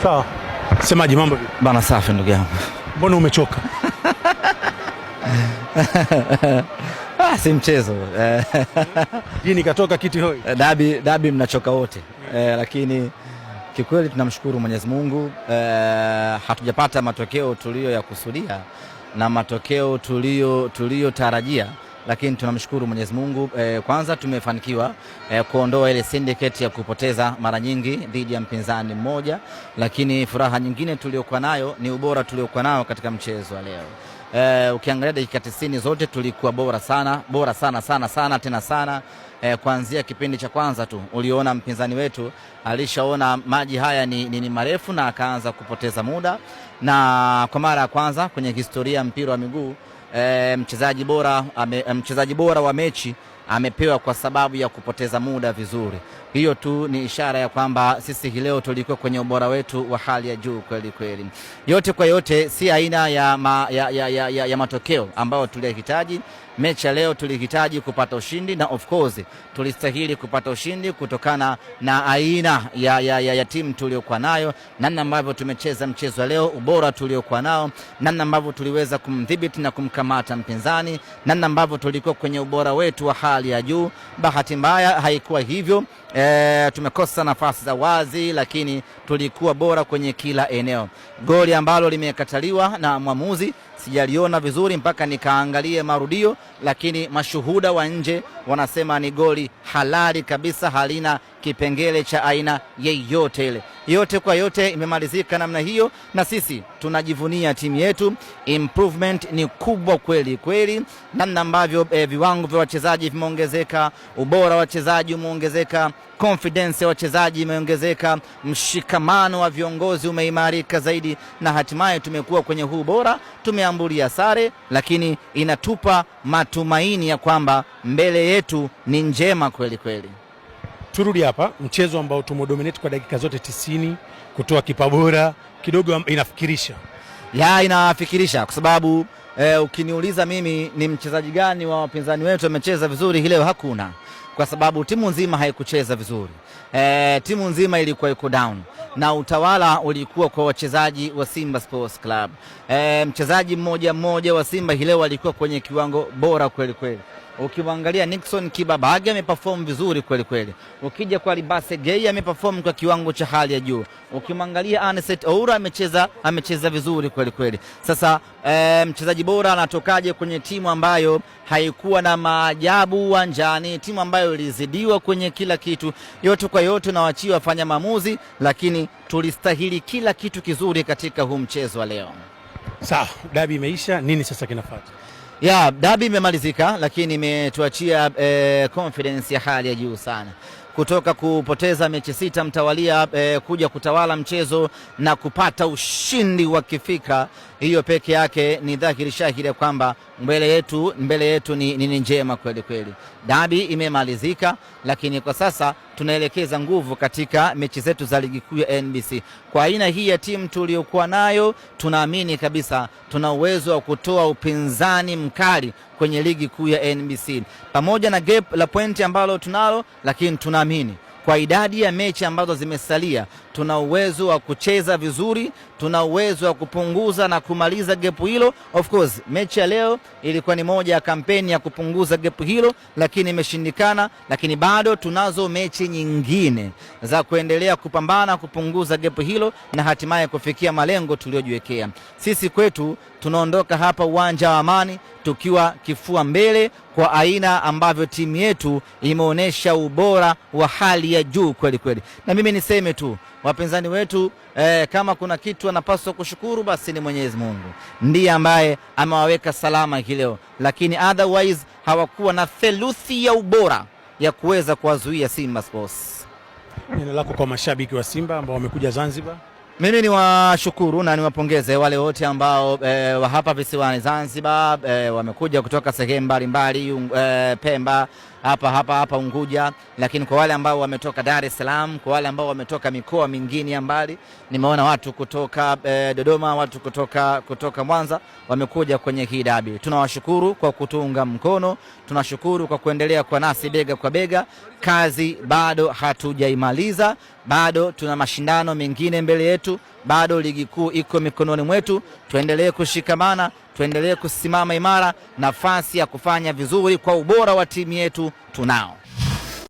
Sawa. Semaji mambo vipi? Bana safi ndugu yangu. Mbona umechoka? Si mchezo. Jini katoka kiti hoi. Dabi mnachoka wote. Lakini kikweli tunamshukuru Mwenyezi Mungu, hatujapata matokeo tuliyoyakusudia na matokeo tuliyotarajia, lakini tunamshukuru Mwenyezi Mungu. Kwanza tumefanikiwa kuondoa ile syndicate ya kupoteza mara nyingi dhidi ya mpinzani mmoja, lakini furaha nyingine tuliyokuwa nayo ni ubora tuliokuwa nao katika mchezo wa leo. Ukiangalia dakika 90 zote tulikuwa bora sana tena sana. Kuanzia kipindi cha kwanza tu uliona mpinzani wetu alishaona maji haya ni marefu na akaanza kupoteza muda, na kwa mara ya kwanza kwenye historia mpira wa miguu mchezaji bora wa mechi amepewa kwa sababu ya kupoteza muda vizuri. Hiyo tu ni ishara ya kwamba sisi leo tulikuwa kwenye ubora wetu wa hali ya juu kweli kweli. Yote kwa yote si aina ya matokeo ambayo tulihitaji. Mechi ya leo tulihitaji kupata ushindi, na of course tulistahili kupata ushindi kutokana na aina ya timu tuliokuwa nayo, namna ambavyo tumecheza mchezo wa leo, ubora tuliokuwa nao, namna ambavyo tuliweza kumdhibiti na kumkamata mpinzani, namna ambavyo tulikuwa kwenye ubora wetu wa hali ya juu. Bahati mbaya haikuwa hivyo. Tumekosa nafasi za wazi, lakini tulikuwa bora kwenye kila eneo. Goli ambalo limekataliwa na mwamuzi sijaliona vizuri mpaka nikaangalie marudio, lakini mashuhuda wa nje wanasema ni goli halali kabisa, halina kipengele cha aina yeyote ile. Yote kwa yote imemalizika namna hiyo, na sisi tunajivunia timu yetu. Improvement ni kubwa kweli kweli, namna ambavyo viwango vya wachezaji vimeongezeka, ubora wa wachezaji umeongezeka, confidence ya wachezaji imeongezeka, mshikamano wa viongozi umeimarika zaidi, na hatimaye tumekuwa kwenye huu bora. Tumeambulia sare, lakini inatupa matumaini ya kwamba mbele yetu ni njema kweli kweli. Turudi hapa mchezo ambao tumedominate kwa dakika zote 90, kutoa kipa bora kidogo inafikirisha. Inafikirisha kwa sababu ukiniuliza mimi ni mchezaji gani wa wapinzani wetu amecheza vizuri leo, hakuna, kwa sababu timu nzima haikucheza vizuri. Timu nzima ilikuwa iko down na utawala ulikuwa kwa wachezaji wa Simba Sports Club. Mchezaji mmoja wa Simba leo alikuwa kwenye kiwango bora kweli kweli. Ukimwangalia Nixon Kibabage ameperform vizuri kweli kweli. Ukija kwa Libase Gay ameperform kwa kiwango cha hali ya juu. Ukimwangalia Aneset Oura amecheza vizuri kweli kweli. Sasa mchezaji bora anatokaje kwenye timu ambayo haikuwa na maajabu uwanjani, timu ambayo ilizidiwa kwenye kila kitu? Yote kwa yote nawaachia wafanya maamuzi, lakini tulistahili kila kitu kizuri katika huu mchezo wa leo. Sawa, dabi imeisha, nini sasa kinafuata? Dabi imemalizika, lakini imetuachia confidence ya hali ya juu sana. Kutoka kupoteza mechi 6 mtawalia, kuja kutawala mchezo na kupata ushindi wa kifikra, hiyo peke yake ni dhahiri shahiri kwamba mbele yetu ni njema kweli kweli. Dabi imemalizika, lakini kwa sasa tunaelekeza nguvu katika mechi zetu za ligi kuu ya NBC. Kwa aina hii ya timu tuliyokuwa nayo, tunaamini kabisa tuna uwezo wa kutoa upinzani mkali kwenye ligi kuu ya NBC. Pamoja na gap la pointi ambalo tunalo, lakini tunaamini kwa idadi ya mechi ambazo zimesalia tuna uwezo wa kucheza vizuri, tuna uwezo wa kupunguza na kumaliza gap hilo. Of course mechi ya leo ilikuwa ni moja ya kampeni ya kupunguza gap hilo, lakini imeshindikana, lakini bado tunazo mechi nyingine za kuendelea kupambana kupunguza gap hilo na hatimaye kufikia malengo tuliyojiwekea. Sisi kwetu tunaondoka hapa uwanja wa Amani tukiwa kifua mbele kwa aina ambavyo timu yetu imeonesha ubora wa hali ya juu kweli kweli. Na mimi niseme tu wapinzani wetu, kama kuna kitu wanapaswa kushukuru basi ni Mwenyezi Mungu, ndiye ambaye amewaweka salama hii leo, lakini otherwise hawakuwa na theluthi ya ubora ya kuweza kuwazuia Simba Sports. Neno lako kwa mashabiki wa Simba ambao wamekuja Zanzibar? Mimi ni washukuru na niwapongeze wale wote ambao wa hapa visiwani Zanzibar, wamekuja kutoka sehemu mbalimbali, Pemba, hapa Unguja, lakini kwa wale ambao wametoka Dar es Salaam, kwa wale ambao wametoka mikoa mingine ya mbali, nimeona watu kutoka Dodoma, watu kutoka Mwanza wamekuja kwenye hii dabi. Tunawashukuru kwa kutunga mkono, tunashukuru kwa kuendelea kwa nasi bega kwa bega. Kazi bado hatujaimaliza, bado tuna mashindano mengine mbele yetu, bado ligi kuu iko mikononi mwetu. Tuendelee kushikamana, tuendelee kusimama imara. Nafasi ya kufanya vizuri kwa ubora wa timu yetu tunao.